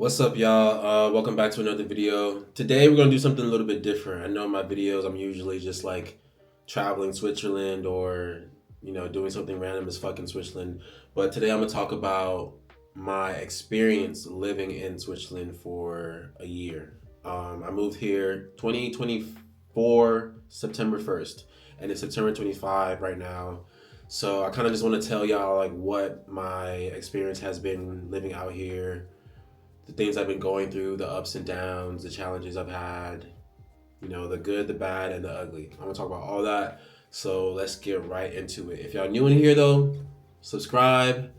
What's up, y'all? Welcome back to another video. Today we're gonna do something a little bit different. I know in my videos I'm usually just like traveling Switzerland or doing something random as fucking Switzerland, but today I'm gonna talk about my experience living in Switzerland for a year. I moved here 2024 September 1st, and it's September 25 right now. So I kind of just want to tell y'all like what my experience has been living out here, the things I've been going through, the ups and downs, the challenges I've had, the good, the bad, and the ugly. I'm gonna talk about all that. So let's get right into it. If y'all new in here though, subscribe,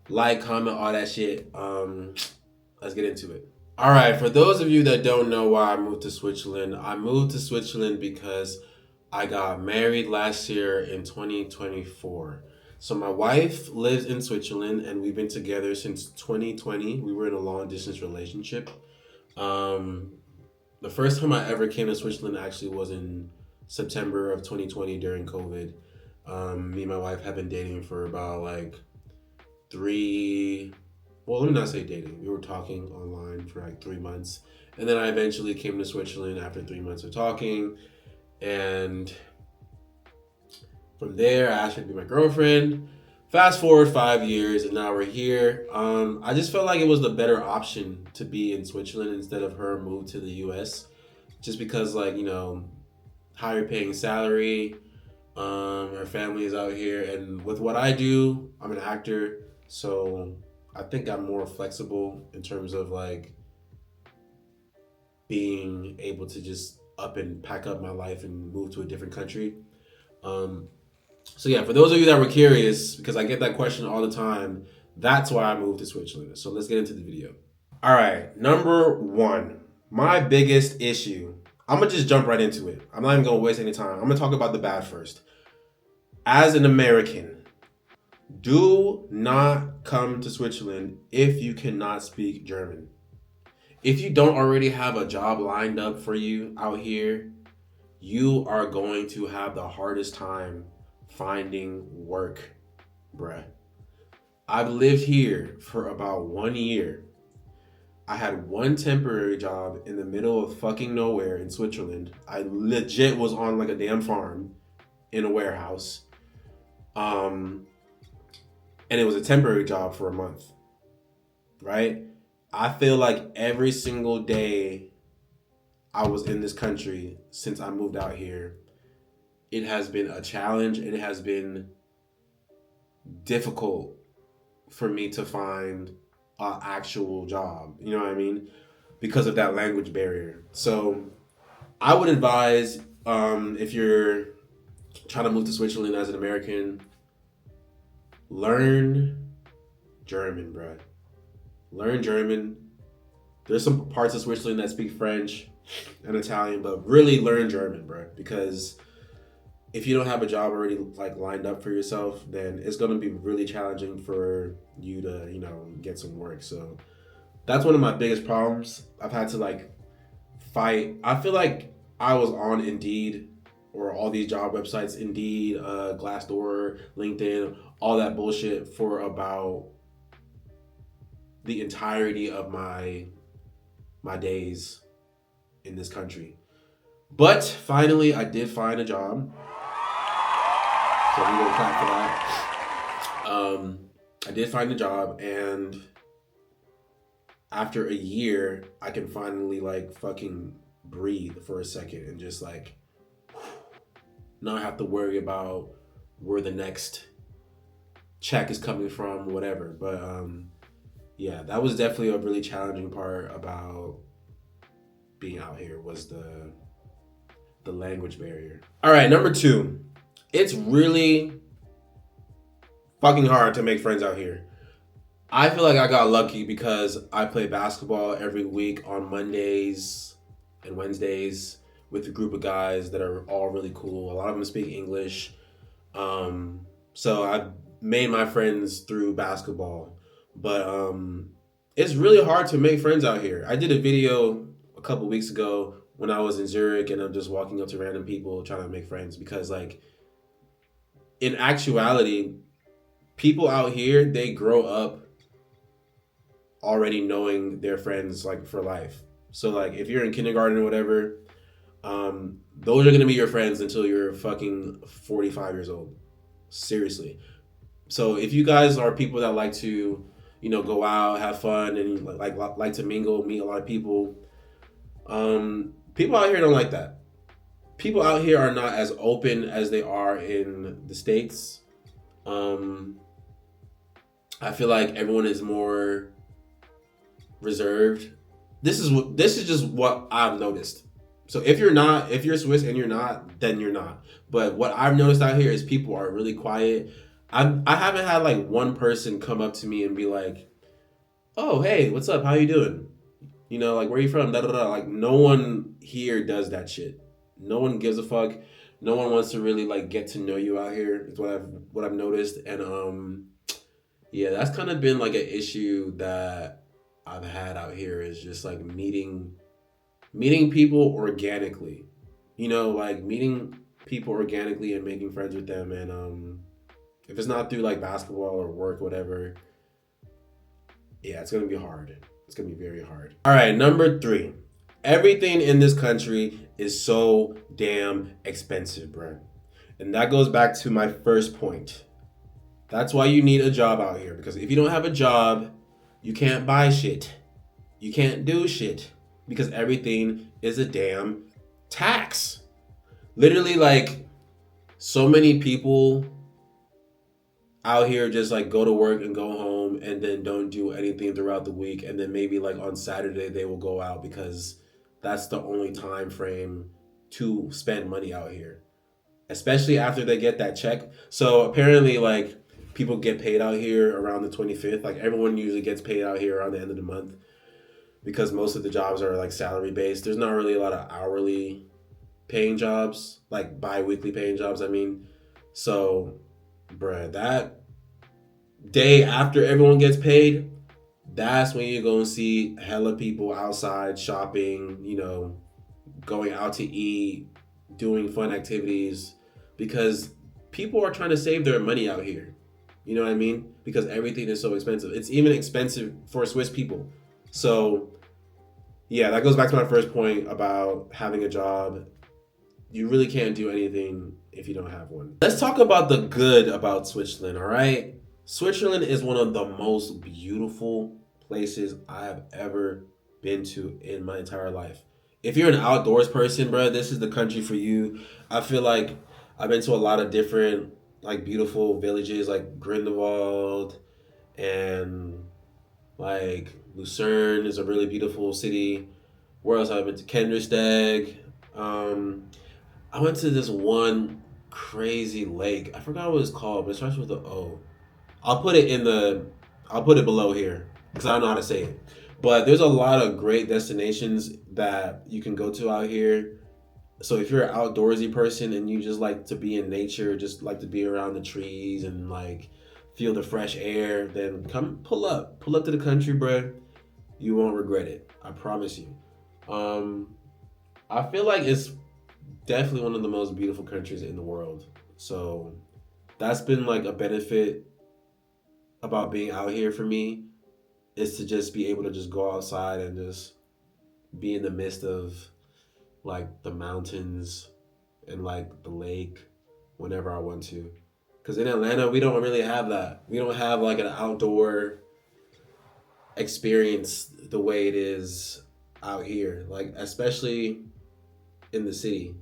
like, comment, all that shit. Let's get into it. All right, for those of you that don't know why I moved to Switzerland because I got married last year in 2024. So my wife lives in Switzerland and we've been together since 2020. We were in a long distance relationship. Um, the first time I ever came to Switzerland actually was in September of 2020 during COVID. Me and my wife have been dating for about like three, well, let me not say dating. We were talking online for like 3 months. And then I eventually came to Switzerland after 3 months of talking. And from there, I asked her to be my girlfriend. Fast forward 5 years, and now we're here. I just felt like it was the better option to be in Switzerland instead of her move to the U.S. Just because, like, higher paying salary. Her family is out here, and with what I do, I'm an actor, so I think I'm more flexible in terms of like being able to just up and pack up my life and move to a different country. Um, So yeah, for those of you that were curious, because I get that question all the time, that's why I moved to Switzerland. So let's get into the video. All right, number one, my biggest issue. I'm gonna just jump right into it. I'm not even gonna waste any time. I'm gonna talk about the bad first. As an American, do not come to Switzerland if you cannot speak German. If you don't already have a job lined up for you out here, you are going to have the hardest time finding work, bruh. I've lived here for about 1 year. I had one temporary job in the middle of fucking nowhere in Switzerland. I legit was on like a damn farm in a warehouse. Um, and it was a temporary job for a month, right? I feel like every single day I was in this country since I moved out here, it has been a challenge. It has been difficult for me to find an actual job. You know what I mean? Because of that language barrier. So I would advise, if you're trying to move to Switzerland as an American, learn German, bro. Learn German. There's some parts of Switzerland that speak French and Italian, but really learn German, bro. Because if you don't have a job already like lined up for yourself, then it's gonna be really challenging for you to, get some work. So that's one of my biggest problems. I've had to like fight. I feel like I was on Indeed or all these job websites, Indeed, Glassdoor, LinkedIn, all that bullshit for about the entirety of my days in this country. But finally, I did find a job. So we gonna clap for that. I did find a job, and after a year, I can finally like fucking breathe for a second and just like not have to worry about where the next check is coming from, whatever. But yeah, that was definitely a really challenging part about being out here was the language barrier. All right, number two, it's really fucking hard to make friends out here. I feel like I got lucky because I play basketball every week on Mondays and Wednesdays with a group of guys that are all really cool. A lot of them speak English. So I made my friends through basketball. But it's really hard to make friends out here. I did a video a couple weeks ago when I was in Zurich and I'm just walking up to random people trying to make friends because like in actuality, people out here, they grow up already knowing their friends like for life. So like if you're in kindergarten or whatever, those are gonna be your friends until you're fucking 45 years old. Seriously. So if you guys are people that like to, go out, have fun, and like to mingle, meet a lot of people, people out here don't like that. People out here are not as open as they are in the States. I feel like everyone is more reserved. This is just what I've noticed. So if you're Swiss and you're not, then you're not. But what I've noticed out here is people are really quiet. I haven't had like one person come up to me and be like, "Oh, hey, what's up? How you doing? Like where you from?" Da da da. Like no one here does that shit. No one gives a fuck. No one wants to really like get to know you out here. Is what I've noticed, and yeah, that's kind of been like an issue that I've had out here is just like meeting people organically. Like meeting people organically and making friends with them, and if it's not through like basketball or work, whatever, yeah, it's gonna be hard. It's gonna be very hard. All right, number 3. Everything in this country is so damn expensive, bro. And that goes back to my first point. That's why you need a job out here. Because if you don't have a job, you can't buy shit. You can't do shit. Because everything is a damn tax. Literally, like, so many people out here just like go to work and go home and then don't do anything throughout the week, and then maybe like on Saturday they will go out because that's the only time frame to spend money out here, especially after they get that check. So apparently like people get paid out here around the 25th. Like everyone usually gets paid out here around the end of the month because most of the jobs are like salary based. There's not really a lot of hourly paying jobs, like bi-weekly paying jobs, I mean. So bruh, that day after everyone gets paid, that's when you're gonna see hella people outside shopping, going out to eat, doing fun activities, because people are trying to save their money out here. You know what I mean? Because everything is so expensive. It's even expensive for Swiss people. So yeah, that goes back to my first point about having a job. You really can't do anything if you don't have one. Let's talk about the good about Switzerland, all right? Switzerland is one of the most beautiful places I have ever been to in my entire life. If you're an outdoors person, bro, this is the country for you. I feel like I've been to a lot of different, like, beautiful villages, like Grindelwald, and like Lucerne is a really beautiful city. Where else have I been to? Kendersteg. I went to this one crazy lake. I forgot what it's called, but it starts with an O. I'll put it I'll put it below here because I don't know how to say it. But there's a lot of great destinations that you can go to out here. So if you're an outdoorsy person and you just like to be in nature, just like to be around the trees and like feel the fresh air, then pull up to the country, bro. You won't regret it. I promise you. I feel like it's definitely one of the most beautiful countries in the world. So that's been like a benefit about being out here for me, is to just be able to just go outside and just be in the midst of like the mountains and like the lake whenever I want to. Because in Atlanta, we don't really have that. We don't have like an outdoor experience the way it is out here, like especially in the city.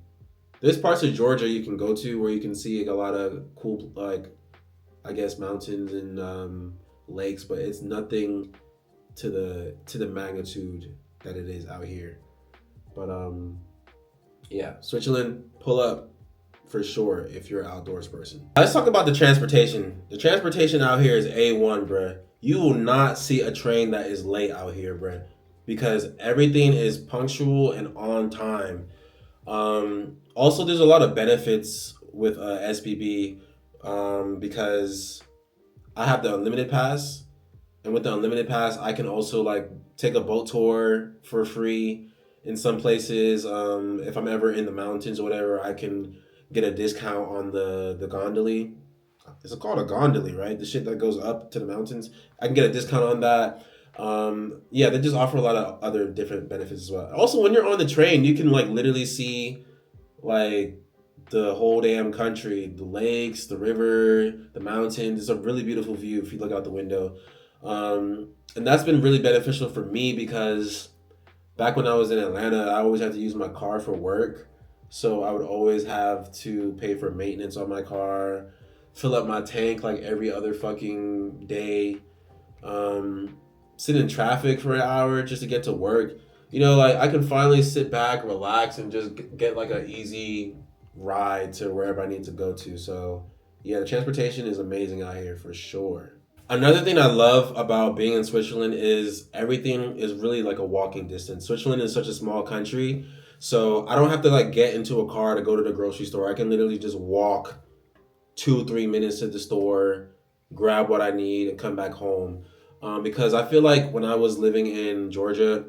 There's parts of Georgia you can go to where you can see like a lot of cool, like, I guess, mountains and lakes, but it's nothing to the magnitude that it is out here. But yeah, Switzerland, pull up for sure if you're an outdoors person. Let's talk about the transportation. The transportation out here is A1, bruh. You will not see a train that is late out here, bruh, because everything is punctual and on time. Also, there's a lot of benefits with SBB because I have the unlimited pass, and with the unlimited pass, I can also like take a boat tour for free in some places. If I'm ever in the mountains or whatever, I can get a discount on the gondoli. It's called a gondoli, right? The shit that goes up to the mountains. I can get a discount on that. Yeah, they just offer a lot of other different benefits as well. Also, when you're on the train, you can like literally see like the whole damn country, the lakes, the river, the mountains. It's a really beautiful view if you look out the window. And that's been really beneficial for me because back when I was in Atlanta, I always had to use my car for work. So I would always have to pay for maintenance on my car, fill up my tank like every other fucking day, um, sit in traffic for an hour just to get to work. Like I can finally sit back, relax, and just get like an easy ride to wherever I need to go to. So yeah, the transportation is amazing out here for sure. Another thing I love about being in Switzerland is everything is really like a walking distance. Switzerland is such a small country, so I don't have to like get into a car to go to the grocery store. I can literally just walk 2 3 minutes to the store, grab what I need, and come back home. Because I feel like when I was living in Georgia,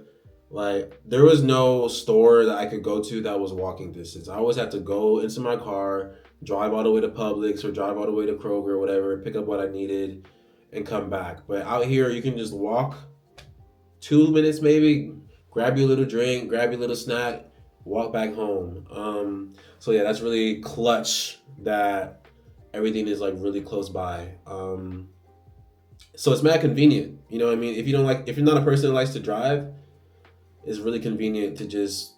like there was no store that I could go to that was walking distance. I always had to go into my car, drive all the way to Publix or drive all the way to Kroger or whatever, pick up what I needed, and come back. But out here, you can just walk 2 minutes maybe, grab your little drink, grab your little snack, walk back home. So yeah, that's really clutch that everything is like really close by. So it's mad convenient. You know what I mean? If you're not a person that likes to drive, it's really convenient to just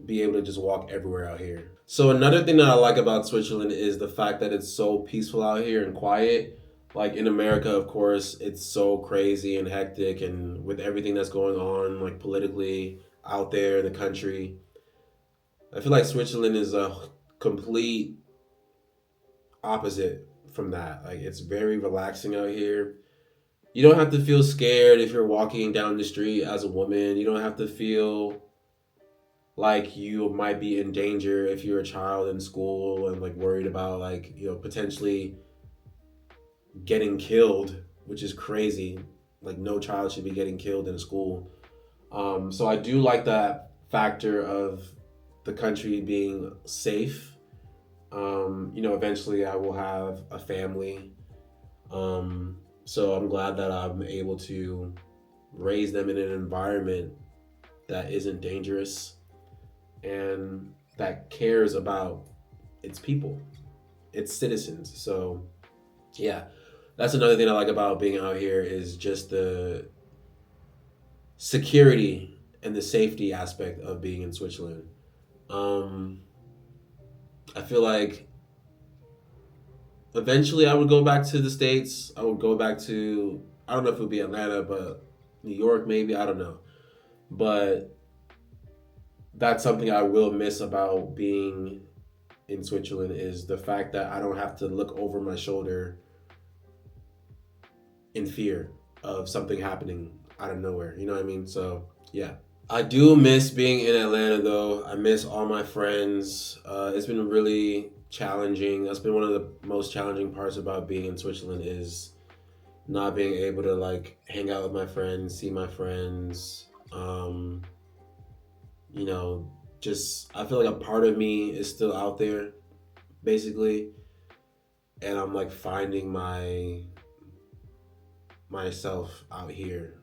be able to just walk everywhere out here. So another thing that I like about Switzerland is the fact that it's so peaceful out here and quiet. Like in America, of course, it's so crazy and hectic, and with everything that's going on, like politically out there in the country, I feel like Switzerland is a complete opposite from that. Like it's very relaxing out here. You don't have to feel scared if you're walking down the street as a woman. You don't have to feel like you might be in danger if you're a child in school and like worried about like, potentially getting killed, which is crazy. Like no child should be getting killed in a school. So I do like that factor of the country being safe. Eventually I will have a family. So I'm glad that I'm able to raise them in an environment that isn't dangerous and that cares about its people, its citizens. So yeah, that's another thing I like about being out here is just the security and the safety aspect of being in Switzerland. Um, I feel like eventually I would go back to the States. I would go back to, I don't know if it would be Atlanta, but New York maybe, I don't know. But that's something I will miss about being in Switzerland is the fact that I don't have to look over my shoulder in fear of something happening out of nowhere. You know what I mean? So, yeah. I do miss being in Atlanta though. I miss all my friends. It's been really challenging. That's been one of the most challenging parts about being in Switzerland is not being able to like hang out with my friends, see my friends. You know, just I feel like a part of me is still out there, basically, and I'm like finding myself out here.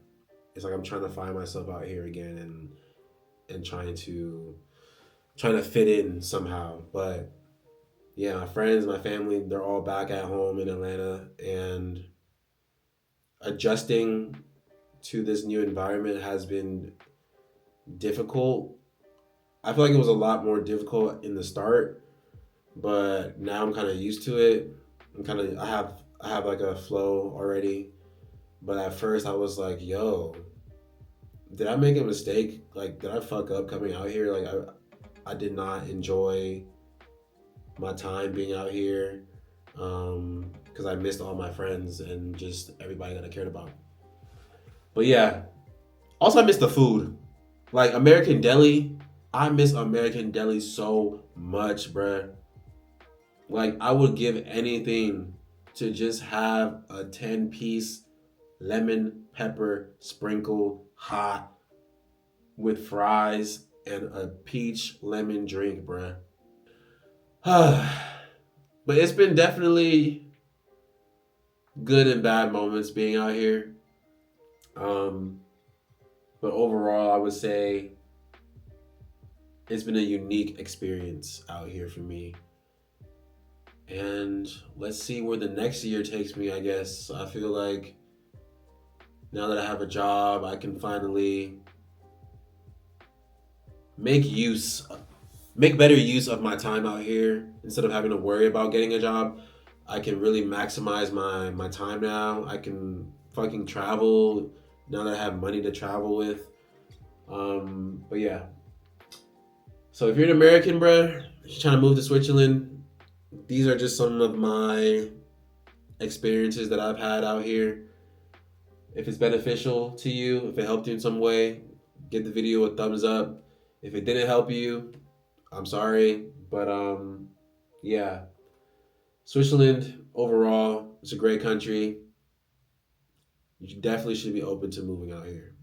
It's like I'm trying to find myself out here again and trying to fit in somehow. But yeah, my friends, my family, they're all back at home in Atlanta and adjusting to this new environment has been difficult. I feel like it was a lot more difficult in the start, but now I'm kind of used to it. I have like a flow already. But at first I was like, yo, did I make a mistake? Like, did I fuck up coming out here? Like, I did not enjoy my time being out here because I missed all my friends and just everybody that I cared about. But yeah, also I miss the food. Like, American Deli, I miss American Deli so much, bruh. Like, I would give anything to just have a 10-piece lemon pepper sprinkle hot with fries and a peach lemon drink, bruh. But it's been definitely good and bad moments being out here. But overall, I would say it's been a unique experience out here for me. And let's see where the next year takes me, I guess. I feel like now that I have a job, I can finally make use make better use of my time out here instead of having to worry about getting a job. I can really maximize my time now. I can fucking travel now that I have money to travel with. But yeah. So if you're an American, bruh, you're trying to move to Switzerland, these are just some of my experiences that I've had out here. If it's beneficial to you, if it helped you in some way, give the video a thumbs up. If it didn't help you, I'm sorry, but yeah. Switzerland overall, it's a great country. You definitely should be open to moving out here.